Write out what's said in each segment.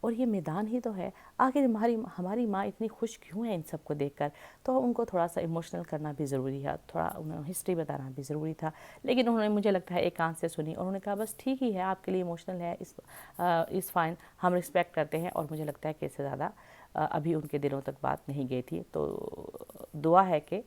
اور یہ میدان ہی تو ہے. آخر ہماری ماں اتنی خوش کیوں ہے ان سب کو دیکھ کر؟ تو ان کو تھوڑا سا ایموشنل کرنا بھی ضروری ہے, تھوڑا انہیں ہسٹری بتانا بھی ضروری تھا. لیکن انہوں نے مجھے لگتا ہے ایک کان سے سنی, اور انہوں نے کہا بس ٹھیک ہی ہے, آپ کے لیے ایموشنل ہے, اس فائن, ہم رسپیکٹ کرتے ہیں. اور مجھے لگتا ہے کہ اس سے زیادہ ابھی ان کے دلوں تک بات نہیں گئی تھی. تو دعا ہے کہ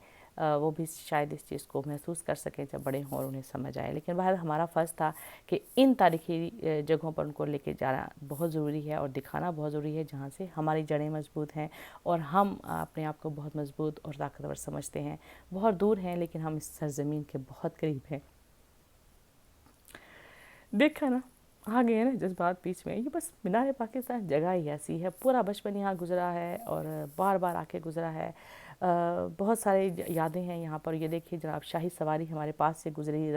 وہ بھی شاید اس چیز کو محسوس کر سکیں جب بڑے ہوں اور انہیں سمجھ آئے. لیکن بہرحال ہمارا فرض تھا کہ ان تاریخی جگہوں پر ان کو لے کے جانا بہت ضروری ہے اور دکھانا بہت ضروری ہے, جہاں سے ہماری جڑیں مضبوط ہیں اور ہم اپنے آپ کو بہت مضبوط اور طاقتور سمجھتے ہیں. بہت دور ہیں لیکن ہم اس سرزمین کے بہت قریب ہیں. دیکھا نا, آ گئے ہیں نا جذبات بیچ میں. یہ بس مینار پاکستان جگہ ہی ایسی ہے, پورا بچپن یہاں گزرا ہے اور بار بار آ کے گزرا ہے. بہت سارے یادیں ہیں یہاں پر. یہ دیکھیے جناب, شاہی سواری ہمارے پاس سے گزری,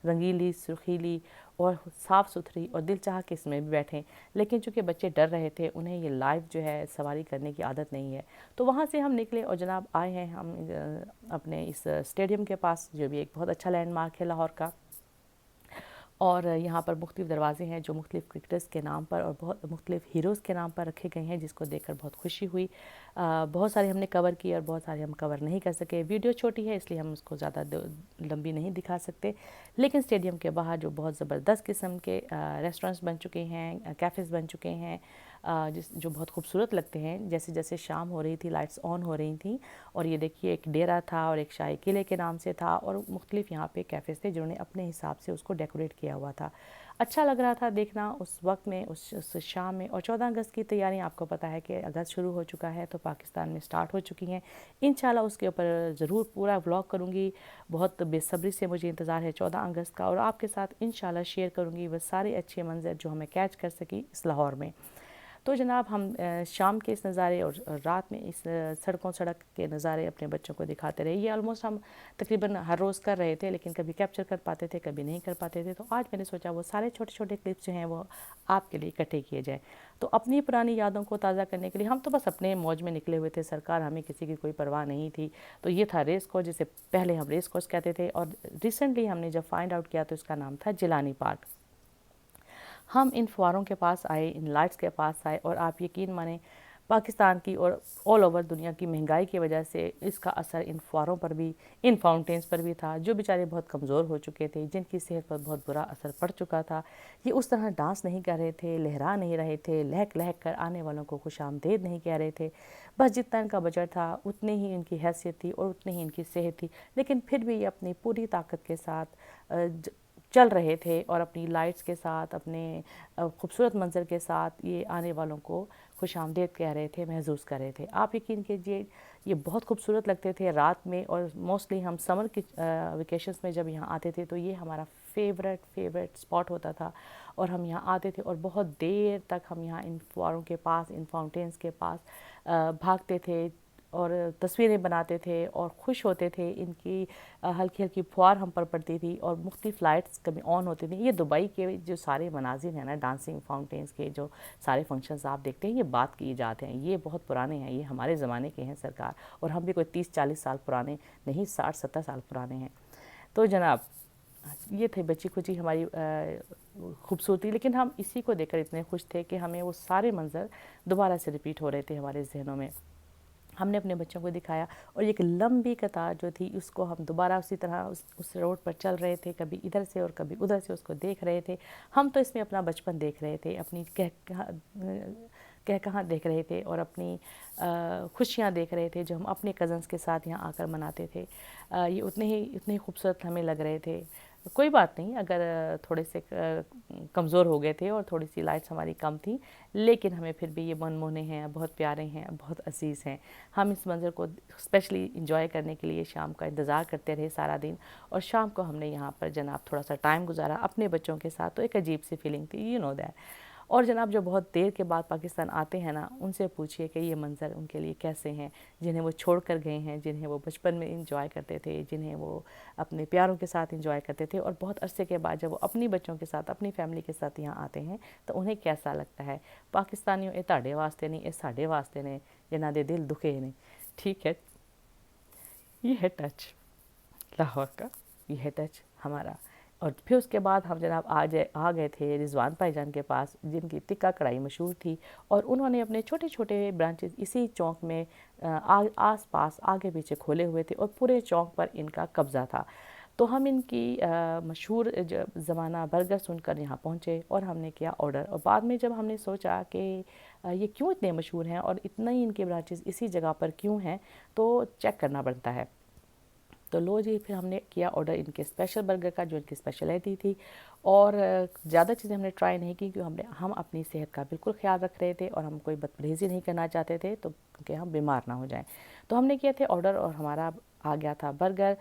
رنگیلی, سرخیلی اور صاف ستھری, اور دل چاہا کہ اس میں بھی بیٹھیں. لیکن چونکہ بچے ڈر رہے تھے, انہیں یہ لائیو جو ہے سواری کرنے کی عادت نہیں ہے, تو وہاں سے ہم نکلے اور جناب آئے ہیں ہم اپنے اس اسٹیڈیم کے پاس, جو بھی ایک بہت اچھا لینڈ مارک ہے لاہور کا. اور یہاں پر مختلف دروازے ہیں جو مختلف کرکٹرز کے نام پر اور بہت مختلف ہیروز کے نام پر رکھے گئے ہیں, جس کو دیکھ کر بہت خوشی ہوئی. بہت سارے ہم نے کور کیے اور بہت سارے ہم کور نہیں کر سکے. ویڈیو چھوٹی ہے اس لیے ہم اس کو زیادہ لمبی نہیں دکھا سکتے. لیکن اسٹیڈیم کے باہر جو بہت زبردست قسم کے ریسٹورنٹس بن چکے ہیں, کیفیز بن چکے ہیں, جو بہت خوبصورت لگتے ہیں. جیسے جیسے شام ہو رہی تھی لائٹس آن ہو رہی تھیں, اور یہ دیکھیے ایک ڈیرا تھا اور ایک شاہی قلعے کے نام سے تھا, اور مختلف یہاں پہ کیفیز تھے جنہوں نے اپنے حساب سے اس کو ڈیکوریٹ کیا ہوا تھا. اچھا لگ رہا تھا دیکھنا اس وقت میں, اس شام میں. اور 14 اگست کی تیاریاں آپ کو پتہ ہے کہ اگست شروع ہو چکا ہے, تو پاکستان میں سٹارٹ ہو چکی ہیں. انشاءاللہ اس کے اوپر ضرور پورا ولاگ کروں گی. بہت بے صبری سے مجھے انتظار ہے 14 اگست کا, اور آپ کے ساتھ انشاءاللہ شیئر کروں گی وہ سارے اچھے منظر جو ہمیں کیچ کر سکی اس لاہور میں. تو جناب ہم شام کے اس نظارے اور رات میں اس سڑک کے نظارے اپنے بچوں کو دکھاتے رہے. یہ آلموسٹ ہم تقریباً ہر روز کر رہے تھے, لیکن کبھی کیپچر کر پاتے تھے, کبھی نہیں کر پاتے تھے. تو آج میں نے سوچا وہ سارے چھوٹے چھوٹے کلپس جو ہیں وہ آپ کے لیے اکٹھے کیے جائیں. تو اپنی پرانی یادوں کو تازہ کرنے کے لیے ہم تو بس اپنے موج میں نکلے ہوئے تھے سرکار, ہمیں کسی کی کوئی پرواہ نہیں تھی. تو یہ تھا ریس کورس, جسے پہلے ہم ریس کورس کہتے تھے, اور ریسنٹلی ہم نے جب فائنڈ آؤٹ کیا تو اس کا نام تھا جیلانی پارک. ہم ان فواروں کے پاس آئے, ان لائٹس کے پاس آئے, اور آپ یقین مانیں پاکستان کی اور آل اوور دنیا کی مہنگائی کی وجہ سے اس کا اثر ان فواروں پر بھی, ان فاؤنٹینز پر بھی تھا, جو بیچارے بہت کمزور ہو چکے تھے, جن کی صحت پر بہت برا اثر پڑ چکا تھا. یہ اس طرح ڈانس نہیں کر رہے تھے, لہرا نہیں رہے تھے, لہک لہک کر آنے والوں کو خوش آمدید نہیں کہہ رہے تھے. بس جتنا ان کا بجٹ تھا اتنے ہی ان کی حیثیت تھی اور اتنی ہی ان کی صحت تھی, لیکن پھر بھی یہ اپنی پوری طاقت کے ساتھ چل رہے تھے, اور اپنی لائٹس کے ساتھ, اپنے خوبصورت منظر کے ساتھ یہ آنے والوں کو خوش آمدید کہہ رہے تھے, محسوس کر رہے تھے. آپ یقین کیجیے یہ بہت خوبصورت لگتے تھے رات میں, اور موسٹلی ہم سمر کی ویکیشنز میں جب یہاں آتے تھے تو یہ ہمارا فیوریٹ اسپاٹ ہوتا تھا, اور ہم یہاں آتے تھے اور بہت دیر تک ہم یہاں ان فواروں کے پاس, ان فاؤنٹینز کے پاس بھاگتے تھے اور تصویریں بناتے تھے اور خوش ہوتے تھے. ان کی ہلکی ہلکی پھوار ہم پر پڑتی تھی اور مختلف لائٹس کبھی آن ہوتی تھیں. یہ دبئی کے جو سارے مناظر ہیں نا, ڈانسنگ فاؤنٹینز کے جو سارے فنکشنز آپ دیکھتے ہیں, یہ بات کی جاتے ہیں, یہ بہت پرانے ہیں, یہ ہمارے زمانے کے ہیں سرکار, اور ہم بھی کوئی 30-40 سال پرانے نہیں, 60-70 سال پرانے ہیں. تو جناب یہ تھے بچی کچی ہماری خوبصورتی, لیکن ہم اسی کو دیکھ کر اتنے خوش تھے کہ ہمیں وہ سارے منظر دوبارہ سے ریپیٹ ہو رہے تھے ہمارے ذہنوں میں. ہم نے اپنے بچوں کو دکھایا, اور ایک لمبی قطار جو تھی اس کو ہم دوبارہ اسی طرح اس روڈ پر چل رہے تھے, کبھی ادھر سے اور کبھی ادھر سے اس کو دیکھ رہے تھے. ہم تو اس میں اپنا بچپن دیکھ رہے تھے, اپنی کہاں دیکھ رہے تھے, اور اپنی خوشیاں دیکھ رہے تھے جو ہم اپنے کزنس کے ساتھ یہاں آ کر مناتے تھے. یہ اتنے ہی خوبصورت ہمیں لگ رہے تھے. کوئی بات نہیں اگر تھوڑے سے کمزور ہو گئے تھے اور تھوڑی سی لائٹس ہماری کم تھیں, لیکن ہمیں پھر بھی یہ من موہنے ہیں, بہت پیارے ہیں, بہت عزیز ہیں. ہم اس منظر کو اسپیشلی انجوائے کرنے کے لیے شام کا انتظار کرتے رہے سارا دن, اور شام کو ہم نے یہاں پر جناب تھوڑا سا ٹائم گزارا اپنے بچوں کے ساتھ. تو ایک عجیب سی فیلنگ تھی, یو نو دیٹ. اور جناب جو بہت دیر کے بعد پاکستان آتے ہیں نا, ان سے پوچھئے کہ یہ منظر ان کے لیے کیسے ہیں, جنہیں وہ چھوڑ کر گئے ہیں, جنہیں وہ بچپن میں انجوائے کرتے تھے, جنہیں وہ اپنے پیاروں کے ساتھ انجوائے کرتے تھے, اور بہت عرصے کے بعد جب وہ اپنی بچوں کے ساتھ, اپنی فیملی کے ساتھ یہاں آتے ہیں تو انہیں کیسا لگتا ہے. پاکستانیوں اے تاڑے واسطے نہیں, اے ساڑے واسطے نے, جنہاں دے دل دکھے نے. ٹھیک ہے, یہ ہے ٹچ لاہور کا, یہ ہے ٹچ ہمارا اور پھر اس کے بعد ہم جناب آ گئے تھے رضوان بھائی جان کے پاس، جن کی ٹکا کڑھائی مشہور تھی، اور انہوں نے اپنے چھوٹے چھوٹے برانچز اسی چونک میں آس پاس آگے پیچھے کھولے ہوئے تھے، اور پورے چونک پر ان کا قبضہ تھا۔ تو ہم ان کی مشہور زمانہ برگر سن کر یہاں پہنچے، اور ہم نے کیا آرڈر، اور بعد میں جب ہم نے سوچا کہ یہ کیوں اتنے مشہور ہیں اور اتنا ہی ان کے برانچز اسی جگہ پر کیوں ہیں، تو چیک کرنا بنتا ہے۔ تو لو جی، پھر ہم نے کیا آرڈر ان کے اسپیشل برگر کا، جو ان کی اسپیشلٹی تھی، اور زیادہ چیزیں ہم نے ٹرائی نہیں کی، کیونکہ ہم اپنی صحت کا بالکل خیال رکھ رہے تھے، اور ہم کوئی بد پرہیزی نہیں کرنا چاہتے تھے تو کہ ہم بیمار نہ ہو جائیں۔ تو ہم نے کیا تھے آرڈر، اور ہمارا آ گیا تھا برگر۔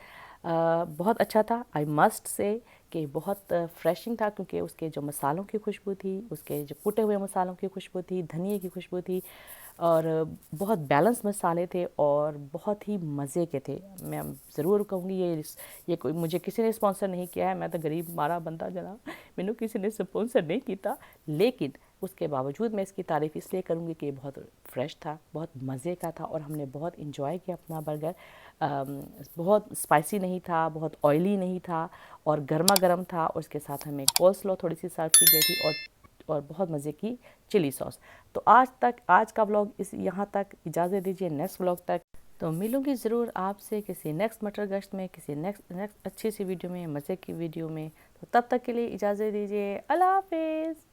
بہت اچھا تھا، آئی مسٹ سے کہ بہت فریشنگ تھا، کیونکہ اس کے جو مسالوں کی خوشبو تھی، اس کے جو کوٹے ہوئے مسالوں کی خوشبو تھی، دھنیے کی خوشبو تھی، اور بہت بیلنس مسالے تھے، اور بہت ہی مزے کے تھے۔ میں ضرور کہوں گی یہ کوئی مجھے کسی نے اسپانسر نہیں کیا ہے، میں تو غریب مارا بندہ جناب، مینوں کسی نے اسپانسر نہیں کیتا، لیکن اس کے باوجود میں اس کی تعریف اس لیے کروں گی کہ یہ بہت فریش تھا، بہت مزے کا تھا، اور ہم نے بہت انجوائے کیا اپنا برگر۔ بہت اسپائسی نہیں تھا، بہت آئلی نہیں تھا، اور گرما گرم تھا، اور اس کے ساتھ ہمیں کولسلو تھوڑی سی سرو کی گئی تھی، اور بہت مزے کی چلی سوس۔ تو آج کا ولاگ یہاں تک، اجازت دیجیے نیکسٹ ولاگ تک تو ملوں گی ضرور آپ سے کسی نیکسٹ مٹر گشت میں، کسی نیکسٹ اچھی سی ویڈیو میں، مزے کی ویڈیو میں۔ تو تب تک کے لیے اجازت دیجیے، اللہ حافظ۔